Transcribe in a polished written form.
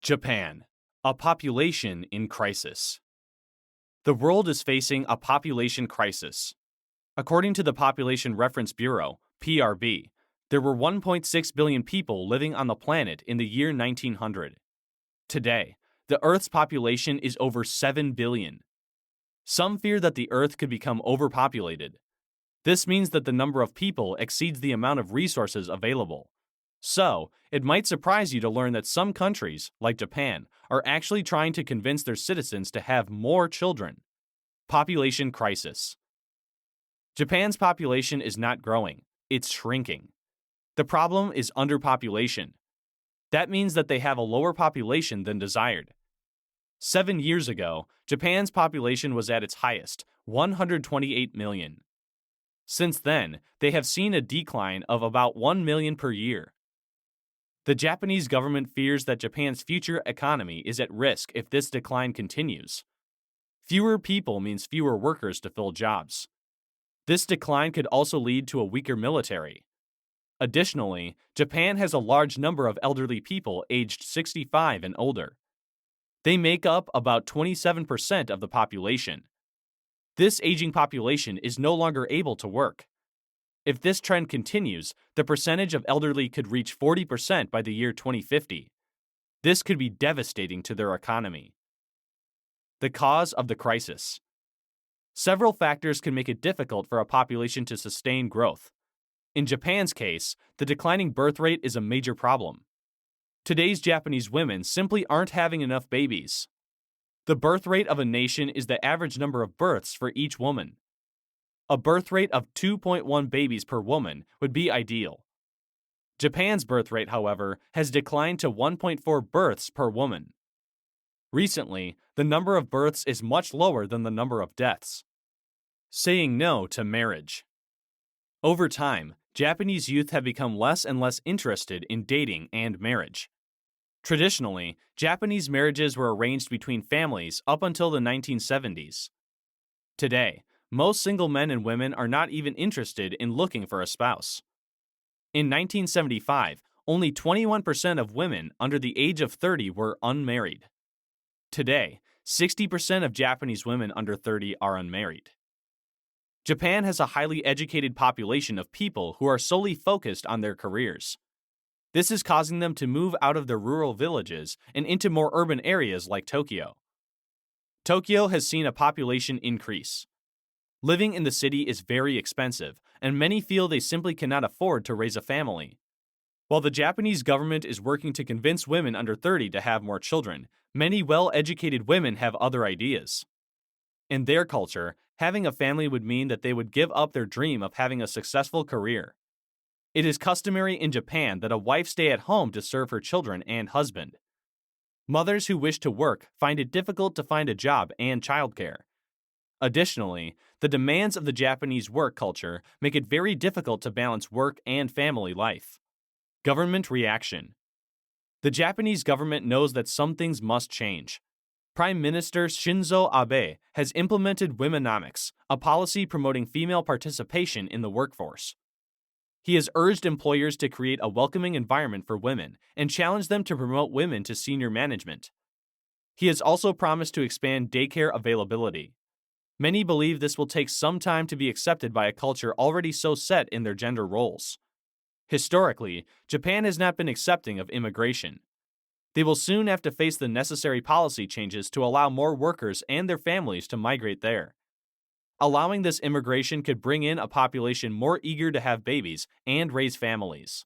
Japan, a population in crisis. The world is facing a population crisis. According to the Population Reference Bureau, PRB, there were 1.6 billion people living on the planet in the year 1900. Today, the Earth's population is over 7 billion. Some fear that the Earth could become overpopulated. This means that the number of people exceeds the amount of resources available. So, it might surprise you to learn that some countries, like Japan, are actually trying to convince their citizens to have more children. Population crisis. Japan's population is not growing, it's shrinking. The problem is underpopulation. That means that they have a lower population than desired. 7 years ago, Japan's population was at its highest, 128 million. Since then, they have seen a decline of about 1 million per year. The Japanese government fears that Japan's future economy is at risk if this decline continues. Fewer people means fewer workers to fill jobs. This decline could also lead to a weaker military. Additionally, Japan has a large number of elderly people aged 65 and older. They make up about 27% of the population. This aging population is no longer able to work. If this trend continues, the percentage of elderly could reach 40% by the year 2050. This could be devastating to their economy. The cause of the crisis. Several factors can make it difficult for a population to sustain growth. In Japan's case, the declining birth rate is a major problem. Today's Japanese women simply aren't having enough babies. The birth rate of a nation is the average number of births for each woman. A birth rate of 2.1 babies per woman would be ideal. Japan's birth rate, however, has declined to 1.4 births per woman. Recently, the number of births is much lower than the number of deaths. Saying no to marriage. Over time, Japanese youth have become less and less interested in dating and marriage. Traditionally, Japanese marriages were arranged between families up until the 1970s. Today, most single men and women are not even interested in looking for a spouse. In 1975, only 21% of women under the age of 30 were unmarried. Today, 60% of Japanese women under 30 are unmarried. Japan has a highly educated population of people who are solely focused on their careers. This is causing them to move out of their rural villages and into more urban areas like Tokyo. Tokyo has seen a population increase. Living in the city is very expensive, and many feel they simply cannot afford to raise a family. While the Japanese government is working to convince women under 30 to have more children, many well-educated women have other ideas. In their culture, having a family would mean that they would give up their dream of having a successful career. It is customary in Japan that a wife stay at home to serve her children and husband. Mothers who wish to work find it difficult to find a job and childcare. Additionally, the demands of the Japanese work culture make it very difficult to balance work and family life. Government reaction. The Japanese government knows that some things must change. Prime Minister Shinzo Abe has implemented Womenomics, a policy promoting female participation in the workforce. He has urged employers to create a welcoming environment for women and challenged them to promote women to senior management. He has also promised to expand daycare availability. Many believe this will take some time to be accepted by a culture already so set in their gender roles. Historically, Japan has not been accepting of immigration. They will soon have to face the necessary policy changes to allow more workers and their families to migrate there. Allowing this immigration could bring in a population more eager to have babies and raise families.